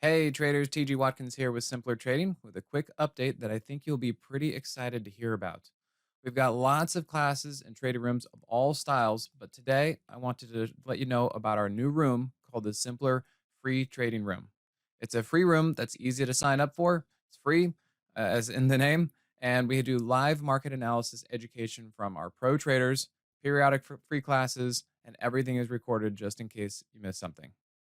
Hey traders, TG Watkins here with Simpler Trading with a quick update that I think you'll be pretty excited to hear about. We've got lots of classes and trading rooms of all styles, but today I wanted to let you know about our new room called the Simpler Free Trading Room. It's a free room that's easy to sign up for. It's free, as in the name, and we do live market analysis education from our pro traders, periodic free classes, and everything is recorded just in case you miss something.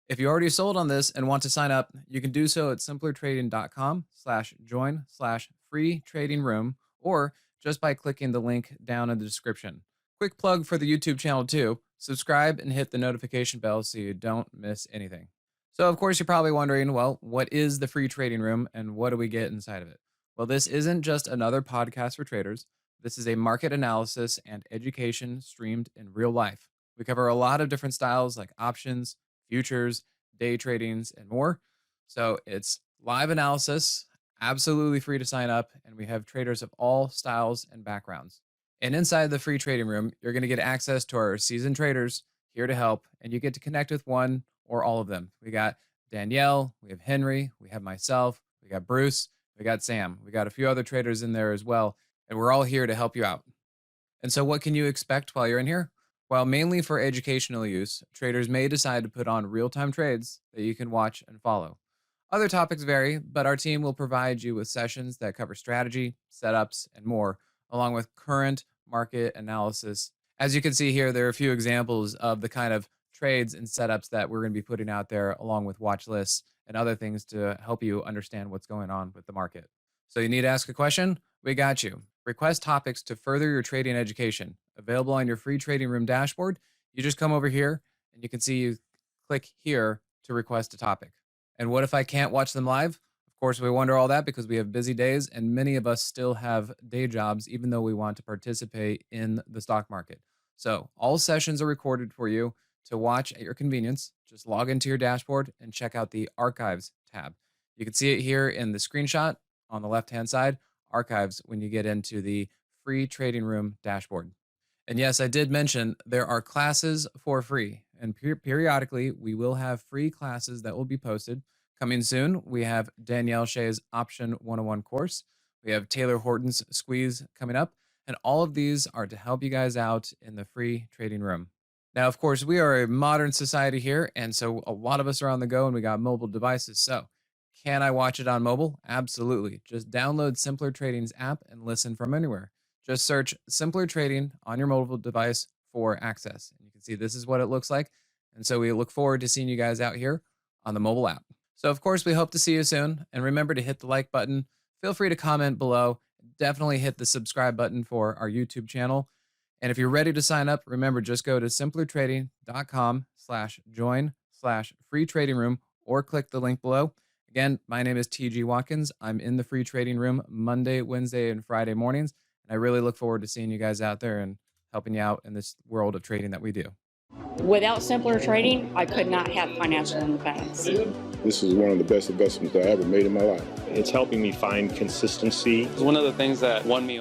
If you already sold on this and want to sign up, you can do so at simplertrading.com/join/free trading room or just by clicking the link down in the description. Quick plug for the YouTube channel too. Subscribe and hit the notification bell so you don't miss anything. So, of course, you're probably wondering, well, what is the free trading room and what do we get inside of it? Well, this isn't just another podcast for traders. This is a market analysis and education streamed in real life. We cover a lot of different styles like options, futures, day tradings, and more. So it's live analysis, absolutely free to sign up, and we have traders of all styles and backgrounds. And inside the free trading room, you're going to get access to our seasoned traders here to help, and you get to connect with one or all of them. We got Danielle, we have Henry, we have myself, we got Bruce, we got Sam, we got a few other traders in there as well, and we're all here to help you out. And so, what can you expect while you're in here? Well, mainly for educational use, traders may decide to put on real time trades that you can watch and follow. Other topics vary, but our team will provide you with sessions that cover strategy, setups, and more, along with current market analysis. As you can see here, there are a few examples of the kind of trades and setups that we're going to be putting out there, along with watch lists and other things to help you understand what's going on with the market. So, you need to ask a question? We got you. Request topics to further your trading education. Available on your free trading room dashboard. You just come over here and you can see you click here to request a topic. And what if I can't watch them live? Of course, we wonder all that because we have busy days and many of us still have day jobs, even though we want to participate in the stock market. So, all sessions are recorded for you to watch at your convenience. Just log into your dashboard and check out the Archives tab. You can see it here in the screenshot on the left hand side, Archives, when you get into the free trading room dashboard. And yes, I did mention there are classes for free, and periodically we will have free classes that will be posted. Coming soon, we have Danielle Shea's Option 101 course. We have Taylor Horton's Squeeze coming up, and all of these are to help you guys out in the free trading room. Now, of course, we are a modern society here, and so a lot of us are on the go and we got mobile devices. So, can I watch it on mobile? Absolutely. Just download Simpler Trading's app and listen from anywhere. Just search Simpler Trading on your mobile device for access. And you can see this is what it looks like. And so we look forward to seeing you guys out here on the mobile app. So, of course, we hope to see you soon. And remember to hit the like button. Feel free to comment below. Definitely hit the subscribe button for our YouTube channel. And if you're ready to sign up, remember, just go to simplertrading.com/join/free trading room or click the link below. Again, my name is TG Watkins. I'm in the free trading room Monday, Wednesday, and Friday mornings. And I really look forward to seeing you guys out there and helping you out in this world of trading that we do. Without simpler trading, I could not have financial independence. This is one of the best investments I ever made in my life. It's helping me find consistency. It's one of the things that won me